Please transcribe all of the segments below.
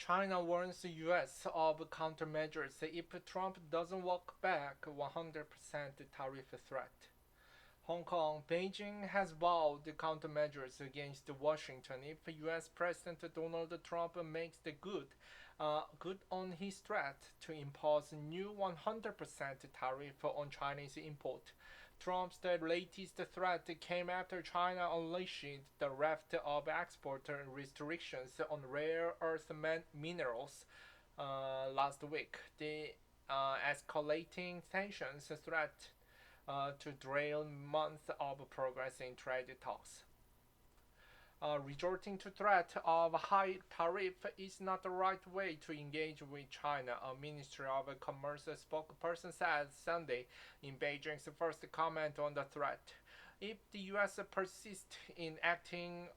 China warns the US of countermeasures if Trump doesn't walk back 100% tariff threat. Hong Kong, Beijing has vowed countermeasures against Washington if US President Donald Trump makes the good on his threat to impose new 100% tariff on Chinese import. Trump's latest threat came after China unleashed the raft of export restrictions on rare earth minerals last week. The escalating tensions threat to derail months of progress in trade talks. Resorting to threat of high tariff is not the right way to engage with China, a Ministry of Commerce spokesperson said Sunday in Beijing's first comment on the threat. If the U.S. persists in acting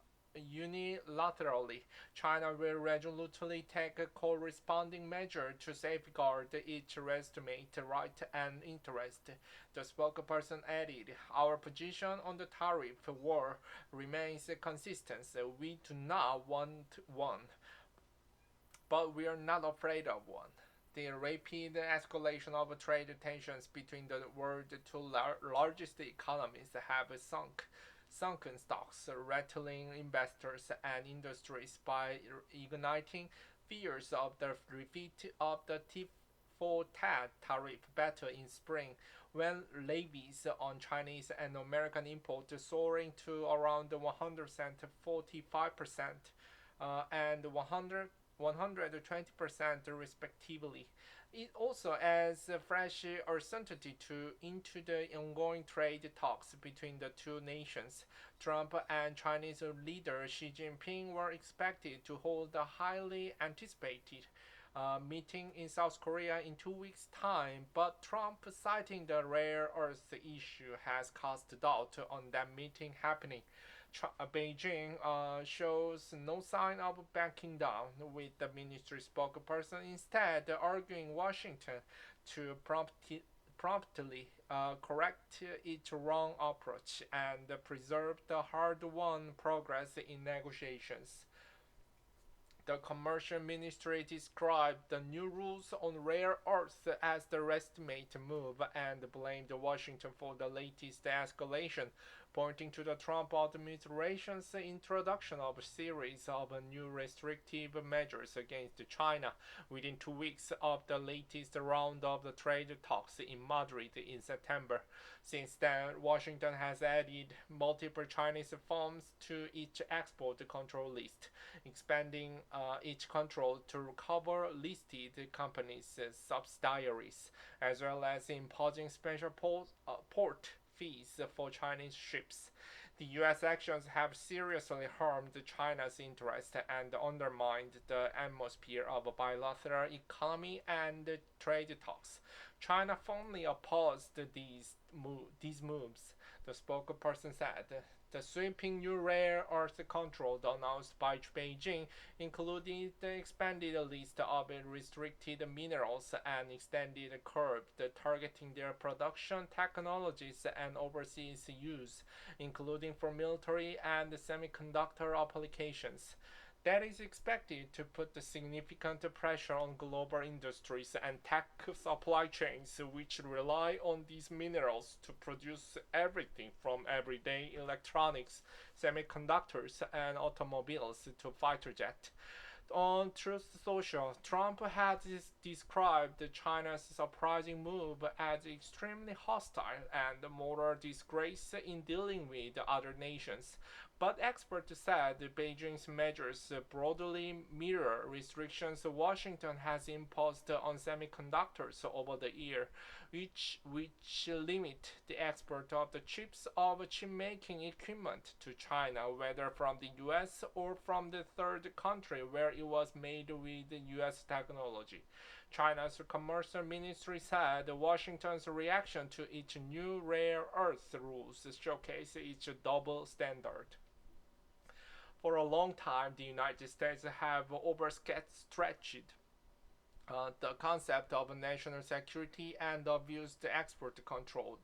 unilaterally, China will resolutely take a corresponding measure to safeguard its legitimate right and interest. The spokesperson added, "Our position on the tariff war remains consistent. We do not want one, but we are not afraid of one." The rapid escalation of trade tensions between the world's two largest economies have sunken stocks, rattling investors and industries by igniting fears of the repeat of the tit-for-tat tariff battle in spring, when levies on Chinese and American imports soaring to around 145% and 120% respectively. It also adds fresh uncertainty into the ongoing trade talks between the two nations. Trump and Chinese leader Xi Jinping were expected to hold a highly anticipated meeting in South Korea in 2 weeks' time, but Trump, citing the rare earth issue, has cast doubt on that meeting happening. Beijing shows no sign of backing down, with the ministry spokesperson instead arguing Washington to promptly correct its wrong approach and preserve the hard-won progress in negotiations. The Commercial Ministry described the new rules on rare earths as the legitimate move and blamed Washington for the latest escalation, pointing to the Trump administration's introduction of a series of new restrictive measures against China within 2 weeks of the latest round of the trade talks in Madrid in September. Since then, Washington has added multiple Chinese firms to its export control list, expanding its control to cover listed companies' subsidiaries, as well as imposing special port fees for Chinese ships. The U.S. actions have seriously harmed China's interests and undermined the atmosphere of bilateral economy and trade talks. China firmly opposed these moves, the spokesperson said. The sweeping new rare earth control announced by Beijing included the expanded list of restricted minerals and extended curbs targeting their production technologies and overseas use, including for military and semiconductor applications. That is expected to put significant pressure on global industries and tech supply chains, which rely on these minerals to produce everything from everyday electronics, semiconductors, and automobiles to fighter jets. On Truth Social, Trump has described China's surprising move as extremely hostile and moral disgrace in dealing with other nations. But experts said Beijing's measures broadly mirror restrictions Washington has imposed on semiconductors over the year, which limit the export of the chips of chip-making equipment to China, whether from the U.S. or from the third country where it was made with U.S. technology. China's Commerce Ministry said Washington's reaction to its new rare earth rules showcase its double standard. For a long time, the United States have overstretched The concept of national security and abused export control,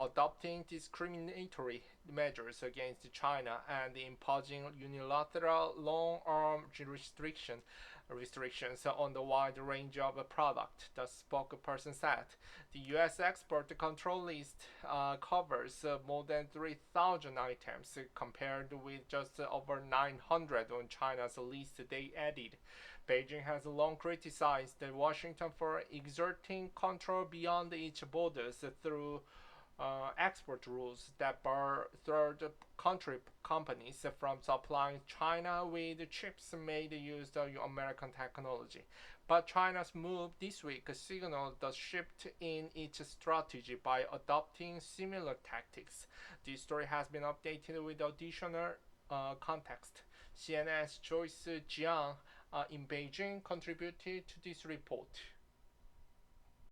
adopting discriminatory measures against China and imposing unilateral long-arm restrictions on the wide range of product, the spokesperson said. The U.S. export control list covers more than 3,000 items, compared with just over 900 on China's list they added. Beijing has long criticized Washington for exerting control beyond its borders through export rules that bar third country companies from supplying China with chips made using American technology. But China's move this week signaled the shift in its strategy by adopting similar tactics. This story has been updated with additional context. CNN's Joyce Jiang in Beijing contributed to this report.